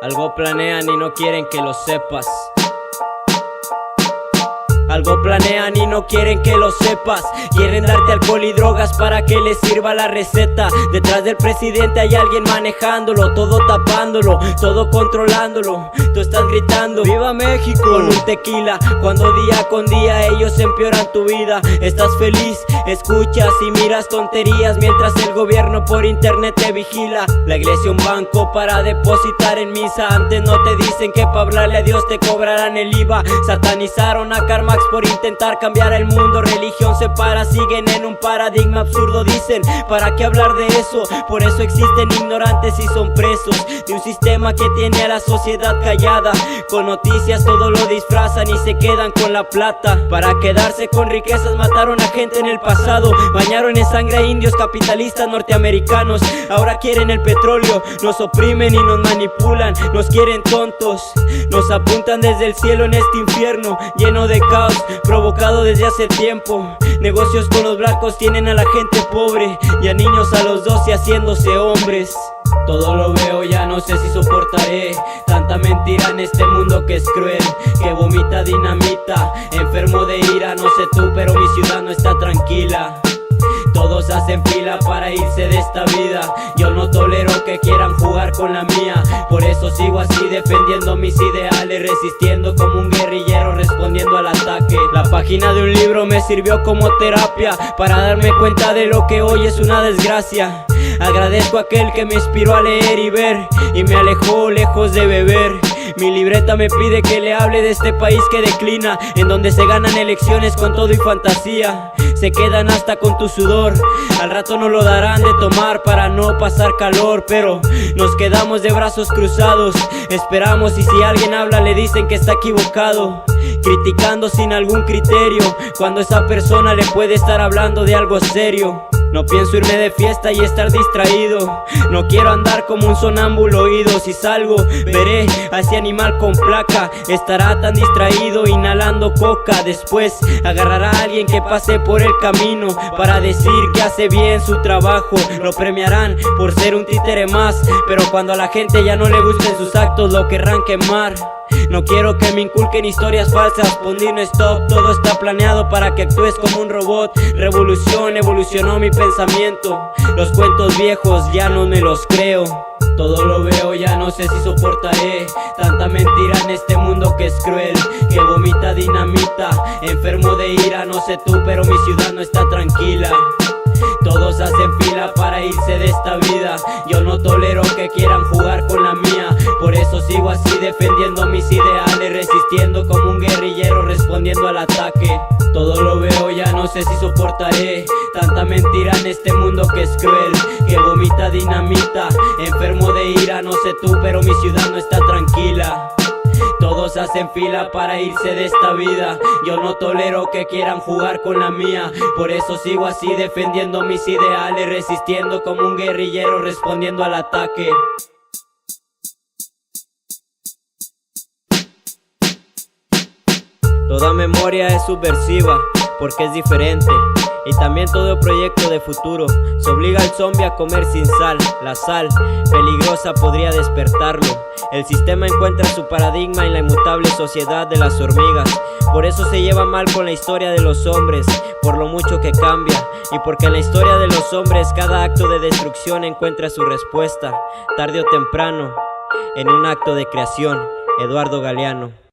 Algo planean y no quieren que lo sepas. Algo planean y no quieren que lo sepas. Quieren darte alcohol y drogas para que les sirva la receta. Detrás del presidente hay alguien manejándolo, todo tapándolo, todo controlándolo. Tú estás gritando ¡Viva México! Con un tequila, cuando día con día ellos empeoran tu vida. Estás feliz, escuchas y miras tonterías mientras el gobierno por internet te vigila. La iglesia un banco para depositar en misa. Antes no te dicen que para hablarle a Dios te cobrarán el IVA. Satanizaron a Karl Marx por intentar cambiar el mundo. Religión separa, siguen en un paradigma absurdo. Dicen, ¿para qué hablar de eso? Por eso existen ignorantes y son presos de un sistema que tiene a la sociedad callada. Con noticias todo lo disfrazan y se quedan con la plata. Para quedarse con riquezas mataron a gente en el pasado. Bañaron en sangre a indios capitalistas norteamericanos. Ahora quieren el petróleo, nos oprimen y nos manipulan. Nos quieren tontos, nos apuntan desde el cielo en este infierno lleno de caos provocado desde hace tiempo. Negocios con los blancos tienen a la gente pobre y a niños a los 12 haciéndose hombres. Todo lo veo, ya no sé si soportaré tanta mentira en este mundo que es cruel, que vomita dinamita. Enfermo de ira, no sé tú, pero mi ciudad no está tranquila. Todos hacen fila para irse de esta vida. Yo no tolero que quieran jugar con la mía. Por eso sigo así defendiendo mis ideales, resistiendo como un guerrillero respondiendo al ataque. La página de un libro me sirvió como terapia para darme cuenta de lo que hoy es una desgracia. Agradezco a aquel que me inspiró a leer y ver y me alejó lejos de beber. Mi libreta me pide que le hable de este país que declina, en donde se ganan elecciones con todo y fantasía. Se quedan hasta con tu sudor, al rato no lo darán de tomar para no pasar calor. Pero nos quedamos de brazos cruzados, esperamos y si alguien habla le dicen que está equivocado. Criticando sin algún criterio, cuando esa persona le puede estar hablando de algo serio. No pienso irme de fiesta y estar distraído. No quiero andar como un sonámbulo oído. Si salgo, veré a ese animal con placa. Estará tan distraído inhalando coca. Después agarrará a alguien que pase por el camino para decir que hace bien su trabajo. Lo premiarán por ser un títere más, pero cuando a la gente ya no le gusten sus actos lo querrán quemar. No quiero que me inculquen historias falsas. Pondí un stop, todo está planeado para que actúes como un robot. Revolución, evolucionó mi pensamiento. Los cuentos viejos ya no me los creo. Todo lo veo, ya no sé si soportaré tanta mentira en este mundo que es cruel, que vomita dinamita. Enfermo de ira, no sé tú, pero mi ciudad no está tranquila. Todos hacen fila para irse de esta vida. Yo no tolero que quieran jugar con la mía. Por eso sigo así defendiendo mis ideales, resistiendo como un guerrillero respondiendo al ataque. Todo lo veo, ya no sé si soportaré tanta mentira en este mundo que es cruel, que vomita dinamita. Enfermo de ira, no sé tú, pero mi ciudad no está tranquila. Todos hacen fila para irse de esta vida. Yo no tolero que quieran jugar con la mía. Por eso sigo así defendiendo mis ideales, resistiendo como un guerrillero respondiendo al ataque. Toda memoria es subversiva porque es diferente. Y también todo proyecto de futuro se obliga al zombie a comer sin sal. La sal, peligrosa, podría despertarlo. El sistema encuentra su paradigma en la inmutable sociedad de las hormigas. Por eso se lleva mal con la historia de los hombres, por lo mucho que cambia. Y porque en la historia de los hombres cada acto de destrucción encuentra su respuesta, tarde o temprano, en un acto de creación. Eduardo Galeano.